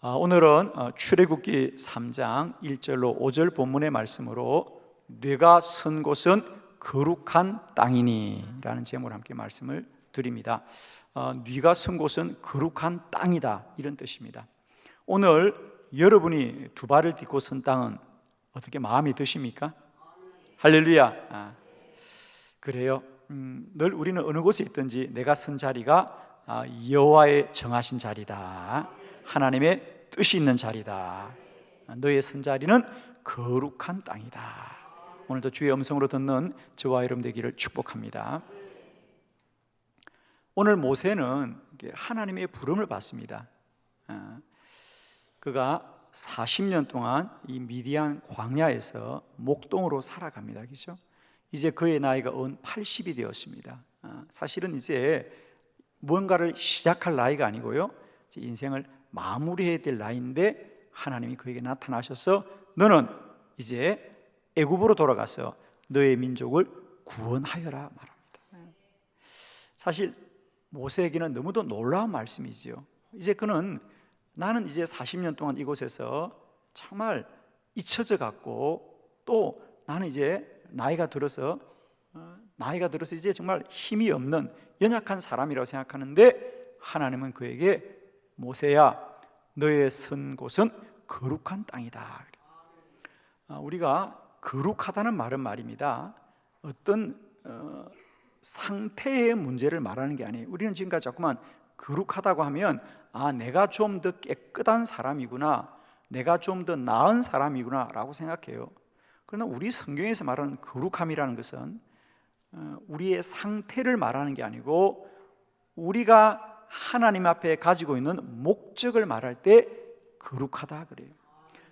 오늘은 출애굽기 3장 1절로 5절 본문의 말씀으로 뇌가 선 곳은 거룩한 땅이니 라는 제목으로 함께 말씀을 드립니다. 뇌가 선 곳은 거룩한 땅이다, 이런 뜻입니다. 오늘 여러분이 두 발을 딛고 선 땅은 어떻게 마음이 드십니까? 할렐루야. 그래요. 늘 우리는 어느 곳에 있든지 내가 선 자리가 여호와의 정하신 자리다, 하나님의 뜻이 있는 자리다, 너의 선 자리는 거룩한 땅이다. 오늘도 주의 음성으로 듣는 저와 여러분 되기를 축복합니다. 오늘 모세는 하나님의 부름을 받습니다. 그가 40년 동안 이 미디안 광야에서 목동으로 살아갑니다. 그렇죠? 이제 그의 나이가 은 80이 되었습니다. 사실은 이제 무언가를 시작할 나이가 아니고요, 인생을 마무리해야 될 나이인데 하나님이 그에게 나타나셔서 너는 이제 애굽으로 돌아가서 너의 민족을 구원하여라 말합니다. 사실 모세에게는 너무도 놀라운 말씀이지요. 이제 그는 나는 이제 40년 동안 이곳에서 정말 잊혀져 갔고, 또 나는 이제 나이가 들어서 이제 정말 힘이 없는 연약한 사람이라고 생각하는데, 하나님은 그에게 모세야, 너의 선 곳은 거룩한 땅이다. 우리가 거룩하다는 말은 말입니다, 어떤 상태의 문제를 말하는 게 아니에요. 우리는 지금까지 자꾸만 거룩하다고 하면 내가 좀 더 깨끗한 사람이구나, 내가 좀 더 나은 사람이구나 라고 생각해요. 그러나 우리 성경에서 말하는 거룩함이라는 것은 우리의 상태를 말하는 게 아니고 우리가 하나님 앞에 가지고 있는 목적을 말할 때 거룩하다 그래요.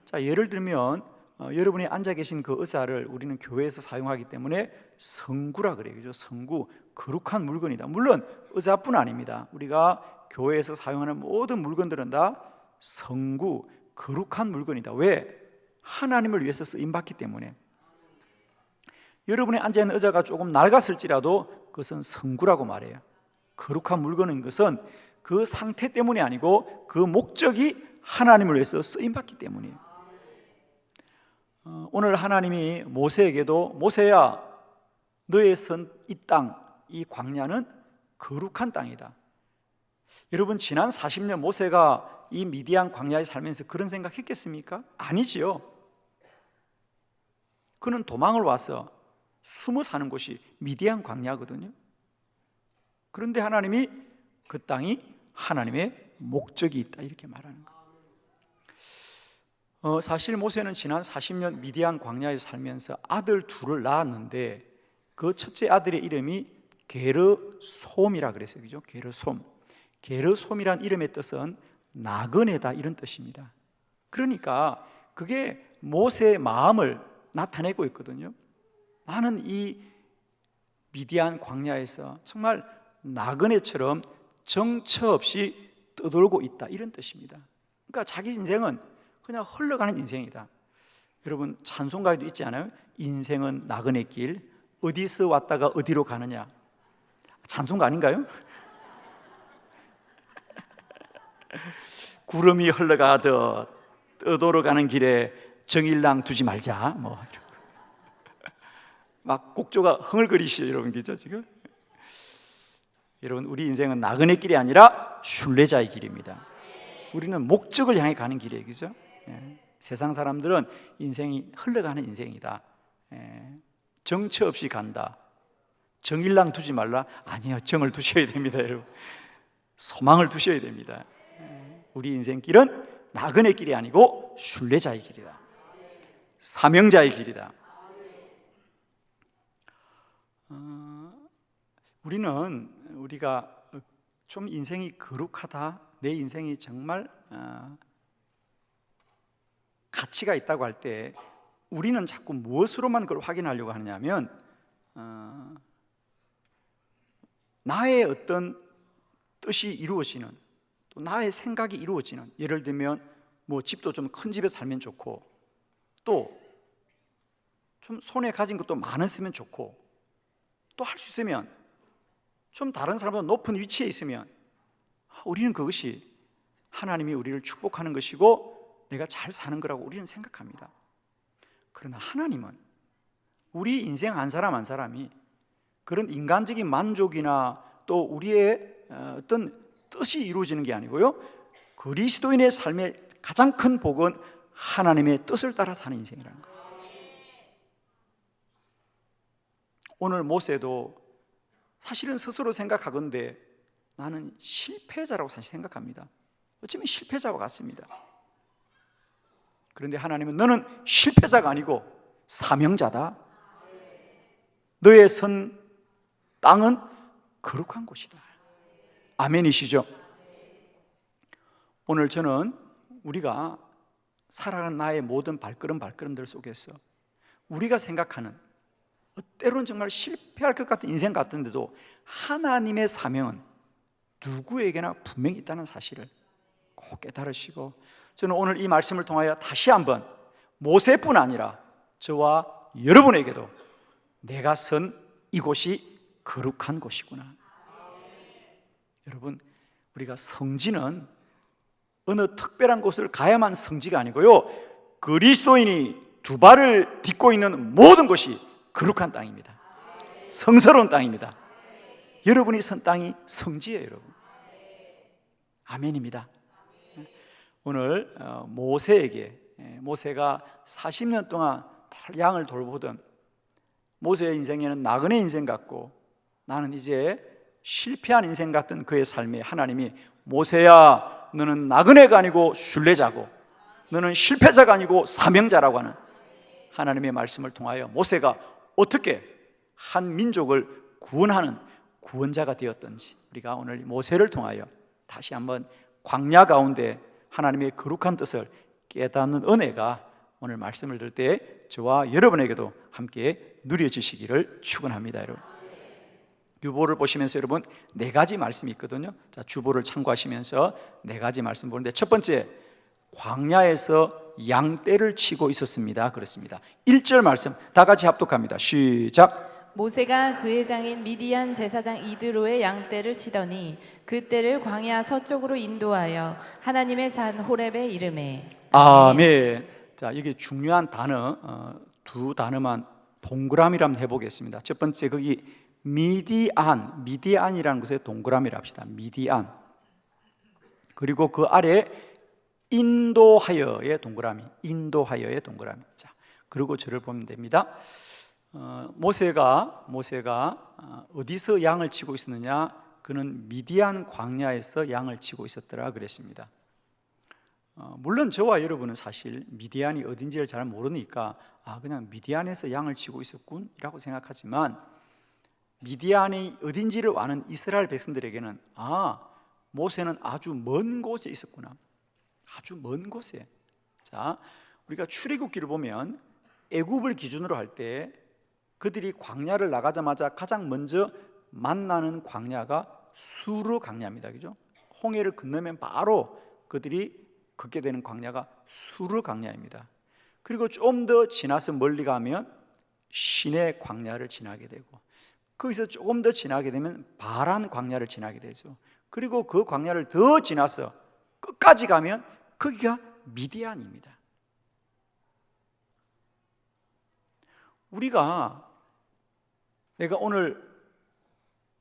자, 예를 들면 여러분이 앉아 계신 그 의자를 우리는 교회에서 사용하기 때문에 성구라 그래요. 그죠? 성구, 거룩한 물건이다. 물론 의자뿐 아닙니다. 우리가 교회에서 사용하는 모든 물건들은 다 성구, 거룩한 물건이다. 왜? 하나님을 위해서 쓰임받기 때문에. 여러분이 앉아있는 의자가 조금 낡았을지라도 그것은 성구라고 말해요. 거룩한 물건인 것은 그 상태 때문이 아니고 그 목적이 하나님을 위해서 쓰임받기 때문이에요. 오늘 하나님이 모세에게도 모세야, 너의 선 이 땅, 이 광야는 거룩한 땅이다. 여러분, 지난 40년 모세가 이 미디안 광야에 살면서 그런 생각했겠습니까? 아니지요. 그는 도망을 와서 숨어 사는 곳이 미디안 광야거든요. 그런데 하나님이 그 땅이 하나님의 목적이 있다, 이렇게 말하는 거예요. 사실 모세는 지난 40년 미디안 광야에서 살면서 아들 둘을 낳았는데 그 첫째 아들의 이름이 게르솜이라 그랬어요. 그죠? 게르솜. 게르솜이란 이름의 뜻은 나그네다, 이런 뜻입니다. 그러니까 그게 모세의 마음을 나타내고 있거든요. 나는 이 미디안 광야에서 정말 나그네처럼 정처 없이 떠돌고 있다, 이런 뜻입니다. 그러니까 자기 인생은 그냥 흘러가는 인생이다. 여러분, 찬송가에도 있지 않아요? 인생은 나그네 길, 어디서 왔다가 어디로 가느냐. 찬송가 아닌가요? 구름이 흘러가듯 떠도러 가는 길에 정일랑 두지 말자, 뭐 막 곡조가 흥얼거리시죠, 여러분. 그죠? 지금 여러분, 우리 인생은 나그네 길이 아니라 순례자의 길입니다. 우리는 목적을 향해 가는 길이에요. 그죠? 세상 사람들은 인생이 흘러가는 인생이다, 정처 없이 간다, 정일랑 두지 말라. 아니요, 정을 두셔야 됩니다. 여러분, 소망을 두셔야 됩니다. 우리 인생길은 나그네 길이 아니고 순례자의 길이다, 사명자의 길이다. 우리가 좀 인생이 거룩하다, 내 인생이 정말 가치가 있다고 할 때 우리는 자꾸 무엇으로만 그걸 확인하려고 하느냐면 나의 어떤 뜻이 이루어지는, 또 나의 생각이 이루어지는, 예를 들면 뭐 집도 좀 큰 집에 살면 좋고, 또 좀 손에 가진 것도 많았으면 좋고, 또 할 수 있으면 좀 다른 사람보다 높은 위치에 있으면 우리는 그것이 하나님이 우리를 축복하는 것이고 내가 잘 사는 거라고 우리는 생각합니다. 그러나 하나님은 우리 인생 한 사람 한 사람이 그런 인간적인 만족이나 또 우리의 어떤 뜻이 이루어지는 게 아니고요, 그리스도인의 삶의 가장 큰 복은 하나님의 뜻을 따라 사는 인생이라는 거예요. 오늘 모세도 사실은 스스로 생각하건대 나는 실패자라고 사실 생각합니다. 어쩌면 실패자와 같습니다. 그런데 하나님은 너는 실패자가 아니고 사명자다. 너의 선 땅은 거룩한 곳이다. 아멘이시죠? 오늘 저는 우리가 살아가는 나의 모든 발걸음들 속에서 우리가 생각하는 때로는 정말 실패할 것 같은 인생 같은데도 하나님의 사명은 누구에게나 분명히 있다는 사실을 꼭 깨달으시고, 저는 오늘 이 말씀을 통하여 다시 한번 모세뿐 아니라 저와 여러분에게도 내가 선 이곳이 거룩한 곳이구나. 여러분, 우리가 성지는 어느 특별한 곳을 가야만 성지가 아니고요, 그리스도인이 두 발을 딛고 있는 모든 곳이 거룩한 땅입니다. 성스러운 땅입니다. 여러분이 선 땅이 성지예요, 여러분. 아멘입니다. 오늘 모세가 40년 동안 양을 돌보던 모세의 인생에는 나그네 인생 같고, 나는 이제 실패한 인생 같은 그의 삶에 하나님이 모세야, 너는 나그네가 아니고 순례자고 너는 실패자가 아니고 사명자라고 하는 하나님의 말씀을 통하여 모세가 어떻게 한 민족을 구원하는 구원자가 되었던지, 우리가 오늘 모세를 통하여 다시 한번 광야 가운데 하나님의 거룩한 뜻을 깨닫는 은혜가 오늘 말씀을 들을 때 저와 여러분에게도 함께 누려지시기를 축원합니다. 여러분, 유보를 보시면서 여러분 네 가지 말씀이 있거든요. 자, 주보를 참고하시면서 네 가지 말씀 보는데, 첫 번째, 광야에서 양떼를 치고 있었습니다. 그렇습니다. 1절 말씀 다 같이 합독합니다. 시작. 모세가 그의 장인 미디안 제사장 이드로의 양떼를 치더니 그 떼를 광야 서쪽으로 인도하여 하나님의 산 호렙에 이르매. 아멘. 자, 여기 중요한 단어 두 단어만 동그라미를 해보겠습니다. 첫 번째, 거기 미디안이라는 곳에 동그라미를 합시다. 미디안. 그리고 그 아래 인도하여의 동그라미. 자, 그리고 저를 보면 됩니다. 모세가 어디서 양을 치고 있었느냐? 그는 미디안 광야에서 양을 치고 있었더라 그랬습니다. 물론 저와 여러분은 사실 미디안이 어딘지를 잘 모르니까 그냥 미디안에서 양을 치고 있었군이라고 생각하지만, 미디안이 어딘지를 아는 이스라엘 백성들에게는 모세는 아주 먼 곳에 있었구나. 아주 먼 곳에. 자, 우리가 출애굽기를 보면 애굽을 기준으로 할 때 그들이 광야를 나가자마자 가장 먼저 만나는 광야가 수르 광야입니다. 그죠? 홍해를 건너면 바로 그들이 걷게 되는 광야가 수르 광야입니다. 그리고 좀 더 지나서 멀리 가면 시내 광야를 지나게 되고, 거기서 조금 더 지나게 되면 바란 광야를 지나게 되죠. 그리고 그 광야를 더 지나서 끝까지 가면 거기가 미디안입니다. 내가 오늘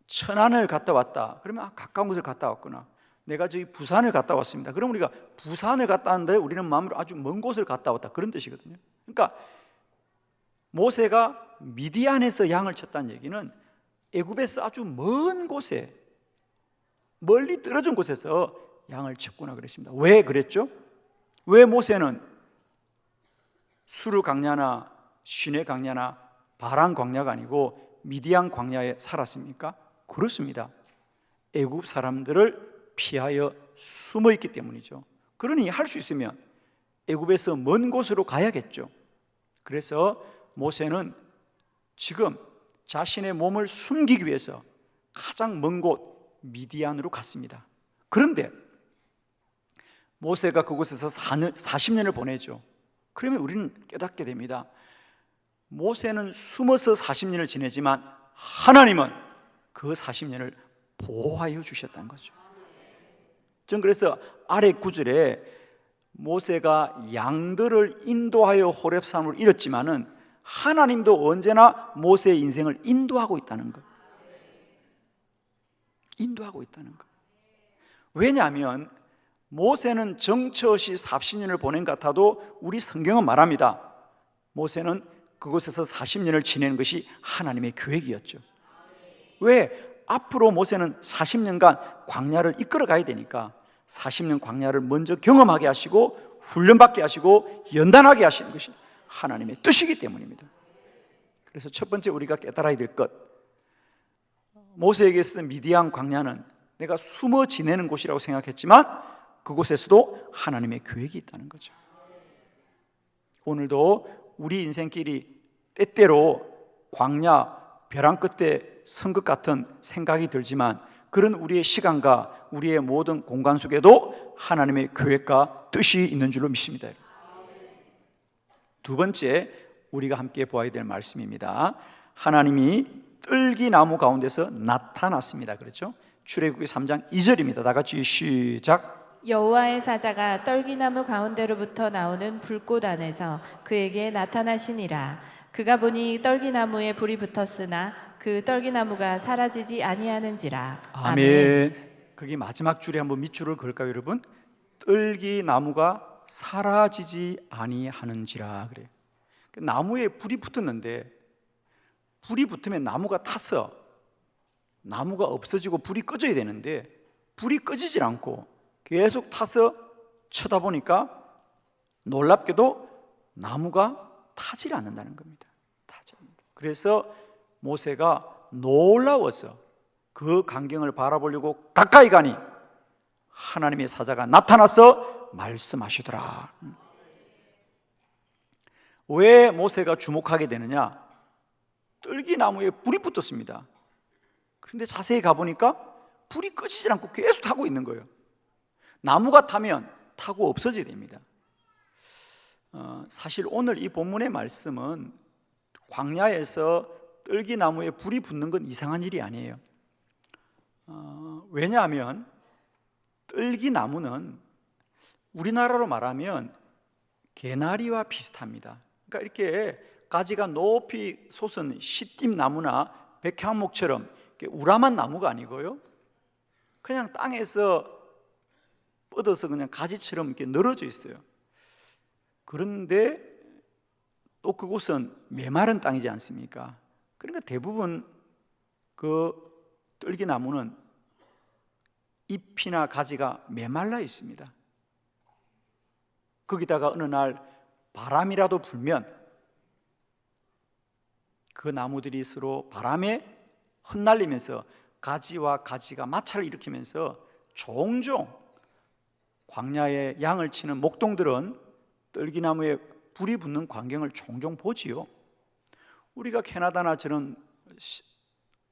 천안을 갔다 왔다 그러면 가까운 곳을 갔다 왔구나. 내가 저희 부산을 갔다 왔습니다. 그럼 우리가 부산을 갔다 왔는데 우리는 마음으로 아주 먼 곳을 갔다 왔다, 그런 뜻이거든요. 그러니까 모세가 미디안에서 양을 쳤다는 얘기는 애굽에서 아주 먼 곳에, 멀리 떨어진 곳에서 양을 쳤구나 그랬습니다. 왜 그랬죠? 왜 모세는 수르 광야나 시내 광야나 바란 광야가 아니고 미디안 광야에 살았습니까? 그렇습니다. 애굽 사람들을 피하여 숨어 있기 때문이죠. 그러니 할 수 있으면 애굽에서 먼 곳으로 가야겠죠. 그래서 모세는 지금 자신의 몸을 숨기기 위해서 가장 먼 곳 미디안으로 갔습니다. 그런데 모세가 그곳에서 40년을 보내죠. 그러면 우리는 깨닫게 됩니다. 모세는 숨어서 40년을 지내지만 하나님은 그 40년을 보호하여 주셨다는 거죠. 전 그래서 아래 구절에 모세가 양들을 인도하여 호렙산으로 이뤘지만은 하나님도 언제나 모세의 인생을 인도하고 있다는 것. 인도하고 있다는 것. 왜냐하면 모세는 정처없이 40년을 보낸 것 같아도 우리 성경은 말합니다. 모세는 그곳에서 40년을 지내는 것이 하나님의 계획이었죠. 왜? 앞으로 모세는 40년간 광야를 이끌어 가야 되니까 40년 광야를 먼저 경험하게 하시고 훈련받게 하시고 연단하게 하시는 것이 하나님의 뜻이기 때문입니다. 그래서 첫 번째 우리가 깨달아야 될 것, 모세에게 있어서 미디안 광야는 내가 숨어 지내는 곳이라고 생각했지만 그곳에서도 하나님의 계획이 있다는 거죠. 오늘도 우리 인생길이 때때로 광야, 벼랑 끝에 선 것 같은 생각이 들지만 그런 우리의 시간과 우리의 모든 공간 속에도 하나님의 계획과 뜻이 있는 줄로 믿습니다. 두 번째 우리가 함께 보아야 될 말씀입니다. 하나님이 뜰기나무 가운데서 나타났습니다. 그렇죠? 출애굽기 3장 2절입니다. 다 같이 시작. 여호와의 사자가 떨기나무 가운데로부터 나오는 불꽃 안에서 그에게 나타나시니라. 그가 보니 떨기나무에 불이 붙었으나 그 떨기나무가 사라지지 아니하는지라. 아멘. 거기 마지막 줄에 한번 밑줄을 그을까요, 여러분? 떨기나무가 사라지지 아니하는지라 그래요. 나무에 불이 붙었는데 불이 붙으면 나무가 타서 나무가 없어지고 불이 꺼져야 되는데 불이 꺼지질 않고 계속 타서 쳐다보니까 놀랍게도 나무가 타질 않는다는 겁니다. 타지 않는다. 그래서 모세가 놀라워서 그 광경을 바라보려고 가까이 가니 하나님의 사자가 나타나서 말씀하시더라. 왜 모세가 주목하게 되느냐? 떨기나무에 불이 붙었습니다. 그런데 자세히 가보니까 불이 꺼지지 않고 계속 타고 있는 거예요. 나무가 타면 타고 없어져야 됩니다. 사실 오늘 이 본문의 말씀은 광야에서 떨기나무에 불이 붙는 건 이상한 일이 아니에요. 왜냐하면 떨기나무는 우리나라로 말하면 개나리와 비슷합니다. 그러니까 이렇게 가지가 높이 솟은 시띠나무나 백향목처럼 우람한 나무가 아니고요, 그냥 땅에서 뻗어서 그냥 가지처럼 이렇게 늘어져 있어요. 그런데 또 그곳은 메마른 땅이지 않습니까? 그러니까 대부분 그 떨기나무는 잎이나 가지가 메말라 있습니다. 거기다가 어느 날 바람이라도 불면 그 나무들이 서로 바람에 흩날리면서 가지와 가지가 마찰을 일으키면서 종종 광야에 양을 치는 목동들은 떨기나무에 불이 붙는 광경을 종종 보지요. 우리가 캐나다나 저런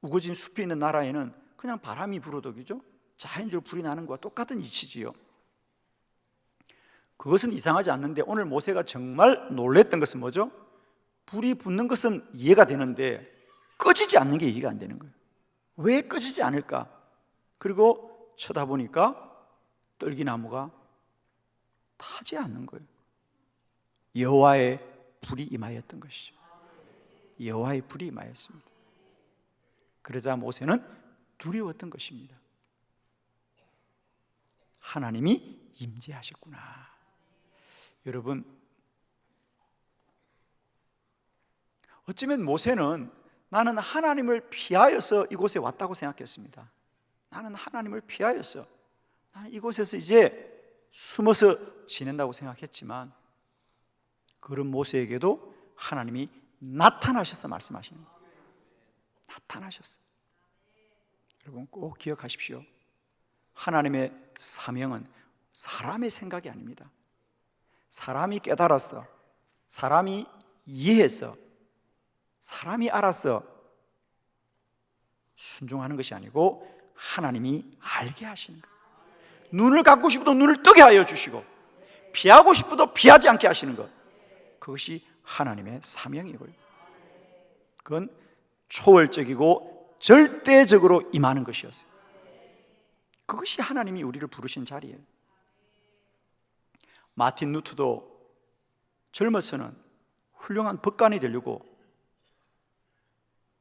우거진 숲이 있는 나라에는 그냥 바람이 불어도 그죠? 자연적으로 불이 나는 것과 똑같은 이치지요. 그것은 이상하지 않는데 오늘 모세가 정말 놀랬던 것은 뭐죠? 불이 붙는 것은 이해가 되는데 꺼지지 않는 게 이해가 안 되는 거예요. 왜 꺼지지 않을까? 그리고 쳐다보니까 떨기나무가 타지 않는 거예요. 여호와의 불이 임하였던 것이죠. 여호와의 불이 임하였습니다. 그러자 모세는 두려웠던 것입니다. 하나님이 임재하셨구나. 여러분, 어쩌면 모세는 나는 하나님을 피하여서 이곳에 왔다고 생각했습니다. 나는 하나님을 피하여서 나는 이곳에서 이제 숨어서 지낸다고 생각했지만 그런 모세에게도 하나님이 나타나셔서 말씀하시는 거예요. 나타나셨어요. 여러분 꼭 기억하십시오. 하나님의 사명은 사람의 생각이 아닙니다. 사람이 깨달았어, 사람이 이해해서, 사람이 알아서 순종하는 것이 아니고 하나님이 알게 하시는 거예요. 눈을 감고 싶어도 눈을 뜨게 하여 주시고 피하고 싶어도 피하지 않게 하시는 것, 그것이 하나님의 사명이고요. 그건 초월적이고 절대적으로 임하는 것이었어요. 그것이 하나님이 우리를 부르신 자리예요. 마틴 루터도 젊어서는 훌륭한 법관이 되려고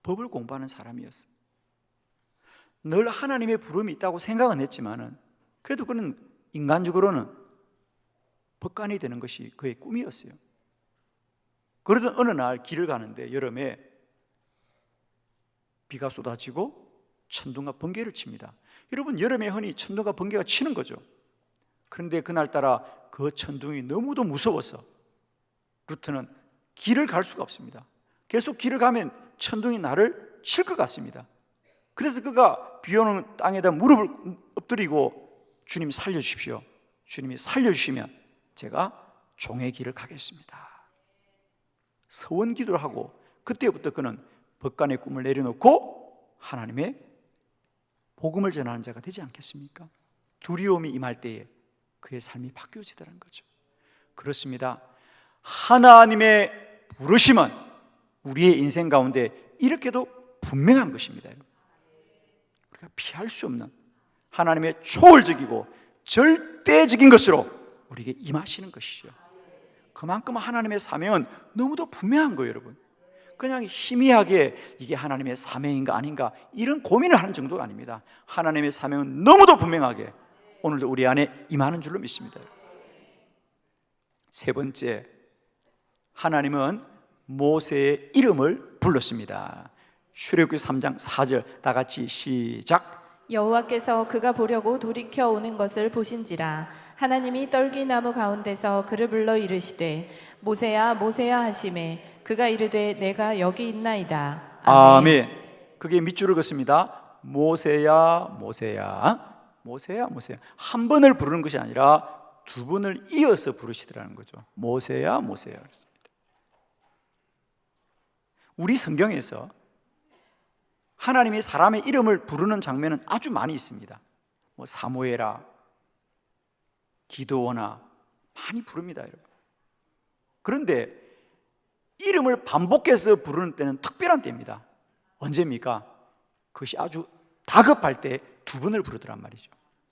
법을 공부하는 사람이었어요. 늘 하나님의 부름이 있다고 생각은 했지만은 그래도 그는 인간적으로는 법관이 되는 것이 그의 꿈이었어요. 그러던 어느 날 길을 가는데 여름에 비가 쏟아지고 천둥과 번개를 칩니다. 여러분, 여름에 흔히 천둥과 번개가 치는 거죠. 그런데 그날따라 그 천둥이 너무도 무서워서 루터는 길을 갈 수가 없습니다. 계속 길을 가면 천둥이 나를 칠 것 같습니다. 그래서 그가 비 오는 땅에다 무릎을 엎드리고 주님 살려주십시오. 주님이 살려주시면 제가 종의 길을 가겠습니다. 서원 기도를 하고 그때부터 그는 법관의 꿈을 내려놓고 하나님의 복음을 전하는 자가 되지 않겠습니까? 두려움이 임할 때에 그의 삶이 바뀌어지더라는 거죠. 그렇습니다. 하나님의 부르심은 우리의 인생 가운데 이렇게도 분명한 것입니다. 우리가 피할 수 없는 하나님의 초월적이고 절대적인 것으로 우리에게 임하시는 것이죠. 그만큼 하나님의 사명은 너무도 분명한 거예요, 여러분. 그냥 희미하게 이게 하나님의 사명인가 아닌가 이런 고민을 하는 정도가 아닙니다. 하나님의 사명은 너무도 분명하게 오늘도 우리 안에 임하는 줄로 믿습니다. 세 번째, 하나님은 모세의 이름을 불렀습니다. 출애굽기 3장 4절 다 같이 시작. 여호와께서 그가 보려고 돌이켜 오는 것을 보신지라 하나님이 떨기나무 가운데서 그를 불러 이르시되 모세야 모세야 하시매 그가 이르되 내가 여기 있나이다. 아멘. 그게 밑줄을 긋습니다. 모세야 모세야 모세야 모세야. 한 번을 부르는 것이 아니라 두 번을 이어서 부르시더라는 거죠. 모세야 모세야. 우리 성경에서 하나님이 사람의 이름을 부르는 장면은 아주 많이 있습니다. 뭐 사무엘아, 기드온아 많이 부릅니다, 여러분. 그런데 이름을 반복해서 부르는 때는 특별한 때입니다. 언제입니까? 그것이 아주 다급할 때 두 번을 부르더란 말이죠.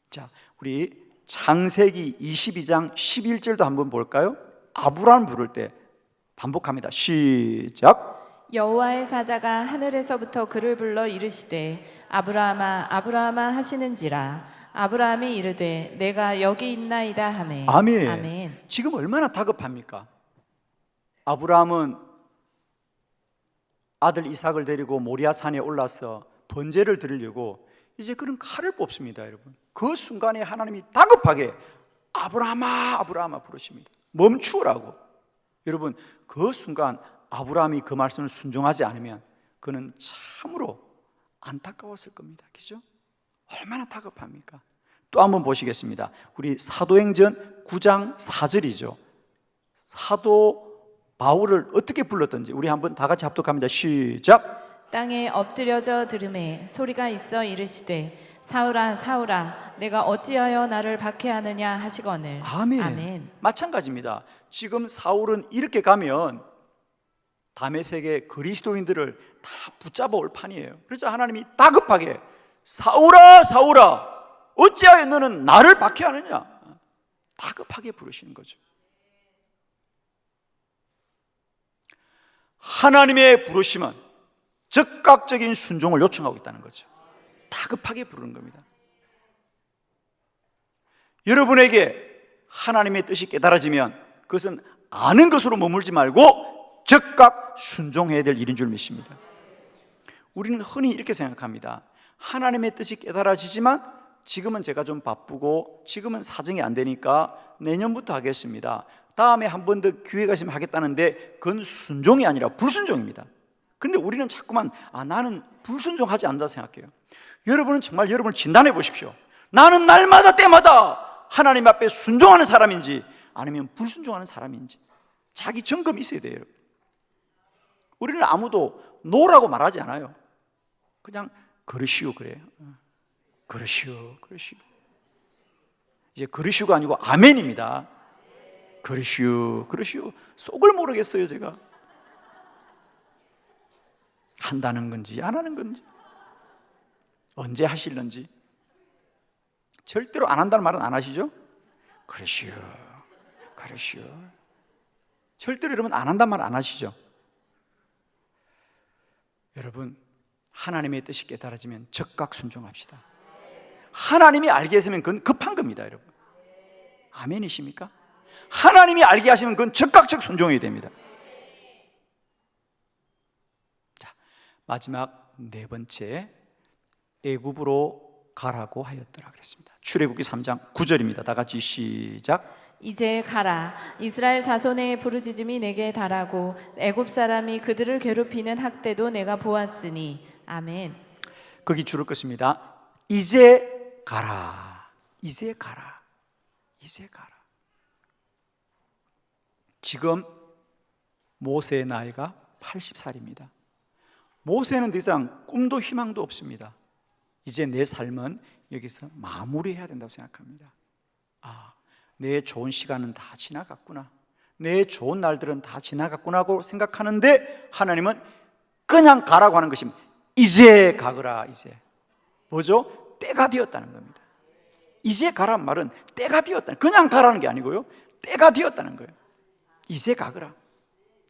자, 우리 창세기 22장 11절도 한번 볼까요? 아브라함 부를 때 반복합니다. 시작. 여호와의 사자가 하늘에서부터 그를 불러 이르시되 아브라함아 아브라함아 하시는지라 아브라함이 이르되 내가 여기 있나이다 하매 아멘. 아멘. 지금 얼마나 다급합니까? 아브라함은 아들 이삭을 데리고 모리아 산에 올라서 번제를 드리려고 이제 그런 칼을 뽑습니다, 여러분. 그 순간에 하나님이 다급하게 아브라함아 아브라함아 부르십니다. 멈추라고. 여러분, 그 순간 아브라함이 그 말씀을 순종하지 않으면 그는 참으로 안타까웠을 겁니다. 그죠? 얼마나 다급합니까? 또 한번 보시겠습니다. 우리 사도행전 9장 4절이죠. 사도 바울을 어떻게 불렀던지 우리 한번 다 같이 합독합니다. 시작. 땅에 엎드려져 들음에 소리가 있어 이르시되 사울아 사울아 내가 어찌하여 나를 박해하느냐 하시거늘. 아멘. 아멘. 마찬가지입니다. 지금 사울은 이렇게 가면 다메섹의 그리스도인들을 다 붙잡아 올 판이에요. 그래서 하나님이 다급하게 사울아 사울아 어찌하여 너는 나를 박해하느냐 다급하게 부르시는 거죠. 하나님의 부르심은 즉각적인 순종을 요청하고 있다는 거죠. 다급하게 부르는 겁니다. 여러분에게 하나님의 뜻이 깨달아지면 그것은 아는 것으로 머물지 말고 즉각 순종해야 될 일인 줄 믿습니다. 우리는 흔히 이렇게 생각합니다. 하나님의 뜻이 깨달아지지만 지금은 제가 좀 바쁘고 지금은 사정이 안 되니까 내년부터 하겠습니다. 다음에 한 번 더 기회가 있으면 하겠다는데 그건 순종이 아니라 불순종입니다. 그런데 우리는 자꾸만 나는 불순종하지 않는다 생각해요. 여러분은 정말 여러분을 진단해 보십시오. 나는 날마다 때마다 하나님 앞에 순종하는 사람인지 아니면 불순종하는 사람인지 자기 점검이 있어야 돼요. 우리는 아무도 노라고 말하지 않아요. 그냥 그러시오 그래요. 그러시오 그러시오. 이제 그러시오가 아니고 아멘입니다. 그러시오 그러시오. 속을 모르겠어요. 제가 한다는 건지 안 하는 건지 언제 하실런지. 절대로 안 한다는 말은 안 하시죠? 그러시오. 절대로 여러분 안 한다는 말 안 하시죠? 여러분, 하나님의 뜻이 깨달아지면 적각 순종합시다. 하나님이 알게 하시면 그건 급한 겁니다, 여러분. 아멘이십니까? 하나님이 알게 하시면 그건 적각적 순종이 됩니다. 자, 마지막 네 번째, 애굽으로 가라고 하였더라 그랬습니다. 출애굽기 3장 9절입니다. 다 같이 시작. 이제 가라. 이스라엘 자손의 부르짖음이 내게 달하고 애굽 사람이 그들을 괴롭히는 학대도 내가 보았으니. 아멘. 거기 줄을 긋습니다. 이제 가라. 이제 가라. 이제 가라. 지금 모세의 나이가 80살입니다. 모세는 더 이상 꿈도 희망도 없습니다. 이제 내 삶은 여기서 마무리해야 된다고 생각합니다. 내 좋은 시간은 다 지나갔구나, 내 좋은 날들은 다 지나갔구나 하고 생각하는데 하나님은 그냥 가라고 하는 것입니다. 이제 가거라. 이제 뭐죠? 때가 되었다는 겁니다. 이제 가란 말은 때가 되었다, 그냥 가라는 게 아니고요, 때가 되었다는 거예요. 이제 가거라.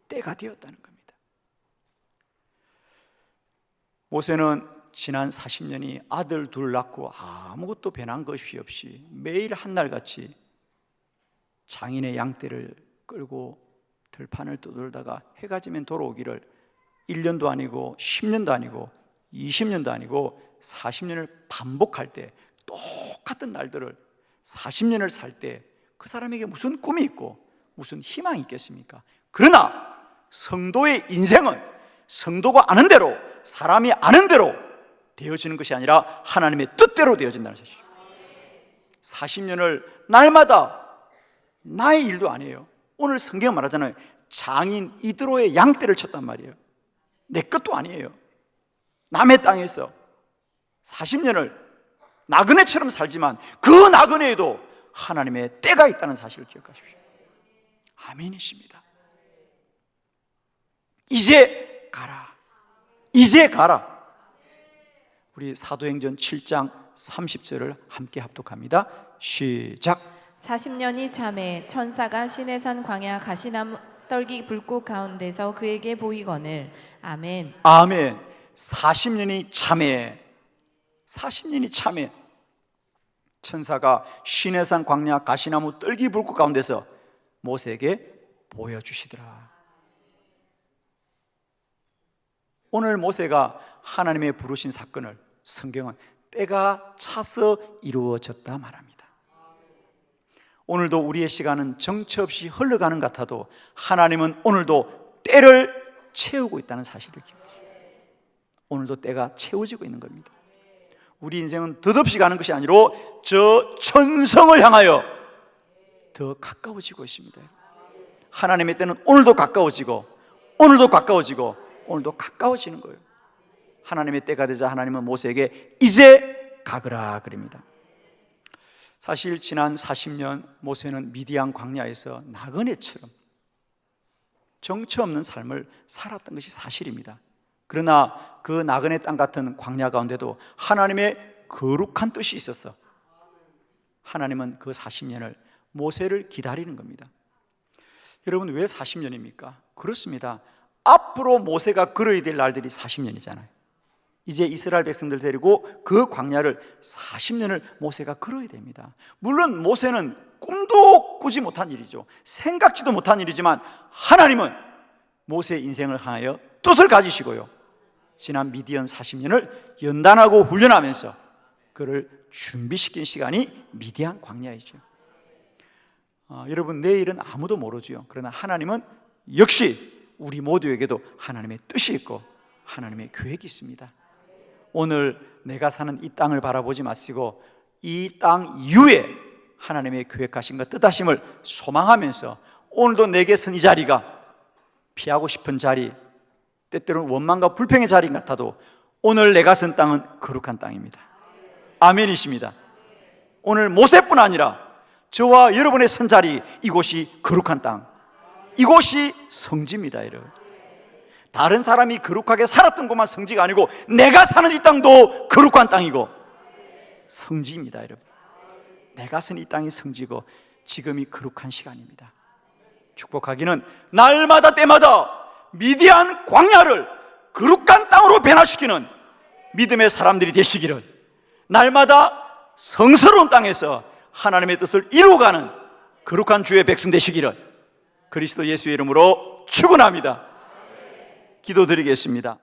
때가 되었다는 겁니다. 모세는 지난 40년이 아들 둘 낳고 아무것도 변한 것이 없이 매일 한날같이 장인의 양떼를 끌고 들판을 떠돌다가 해가 지면 돌아오기를 1년도 아니고 10년도 아니고 20년도 아니고 40년을 반복할 때, 똑같은 날들을 40년을 살 때 그 사람에게 무슨 꿈이 있고 무슨 희망이 있겠습니까? 그러나 성도의 인생은 성도가 아는 대로, 사람이 아는 대로 되어지는 것이 아니라 하나님의 뜻대로 되어진다는 사실이죠. 40년을 날마다 나의 일도 아니에요. 오늘 성경 말하잖아요. 장인 이드로의 양떼를 쳤단 말이에요. 내 것도 아니에요. 남의 땅에서 40년을 나그네처럼 살지만 그 나그네에도 하나님의 때가 있다는 사실을 기억하십시오. 아멘이십니다. 이제 가라. 이제 가라. 우리 사도행전 7장 30절을 함께 합독합니다. 시작. 40년이 참에 천사가 시내산 광야 가시나무 떨기 불꽃 가운데서 그에게 보이거늘. 아멘. 아멘. 40년이 참에, 40년이 참에 천사가 시내산 광야 가시나무 떨기 불꽃 가운데서 모세에게 보여주시더라. 오늘 모세가 하나님의 부르신 사건을 성경은 때가 차서 이루어졌다 말합니다. 오늘도 우리의 시간은 정처 없이 흘러가는 것 같아도 하나님은 오늘도 때를 채우고 있다는 사실을 기억하십시오. 오늘도 때가 채워지고 있는 겁니다. 우리 인생은 덧없이 가는 것이 아니라 저 천성을 향하여 더 가까워지고 있습니다. 하나님의 때는 오늘도 가까워지고 오늘도 가까워지고 오늘도 가까워지는 거예요. 하나님의 때가 되자 하나님은 모세에게 이제 가거라 그럽니다. 사실 지난 40년 모세는 미디안 광야에서 나그네처럼 정처 없는 삶을 살았던 것이 사실입니다. 그러나 그 나그네 땅 같은 광야 가운데도 하나님의 거룩한 뜻이 있었어. 하나님은 그 40년을 모세를 기다리는 겁니다. 여러분, 왜 40년입니까? 그렇습니다. 앞으로 모세가 걸어야 될 날들이 40년이잖아요. 이제 이스라엘 백성들 데리고 그 광야를 40년을 모세가 걸어야 됩니다. 물론 모세는 꿈도 꾸지 못한 일이죠. 생각지도 못한 일이지만 하나님은 모세의 인생을 향하여 뜻을 가지시고요, 지난 미디안 40년을 연단하고 훈련하면서 그를 준비시킨 시간이 미디안 광야이죠. 여러분, 내일은 아무도 모르죠. 그러나 하나님은 역시 우리 모두에게도 하나님의 뜻이 있고 하나님의 계획이 있습니다. 오늘 내가 사는 이 땅을 바라보지 마시고 이 땅 이후에 하나님의 계획하신 것, 뜻하심을 소망하면서 오늘도 내게 선 이 자리가 피하고 싶은 자리, 때때로는 원망과 불평의 자리 같아도 오늘 내가 선 땅은 거룩한 땅입니다. 아멘이십니다. 오늘 모세뿐 아니라 저와 여러분의 선 자리, 이곳이 거룩한 땅, 이곳이 성지입니다. 여러분, 다른 사람이 거룩하게 살았던 곳만 성지가 아니고 내가 사는 이 땅도 거룩한 땅이고 성지입니다. 여러분, 내가 선 이 땅이 성지고 지금이 거룩한 시간입니다. 축복하기는 날마다 때마다 미디안 광야를 거룩한 땅으로 변화시키는 믿음의 사람들이 되시기를, 날마다 성스러운 땅에서 하나님의 뜻을 이루어가는 거룩한 주의 백성 되시기를 그리스도 예수의 이름으로 축원합니다. 기도드리겠습니다.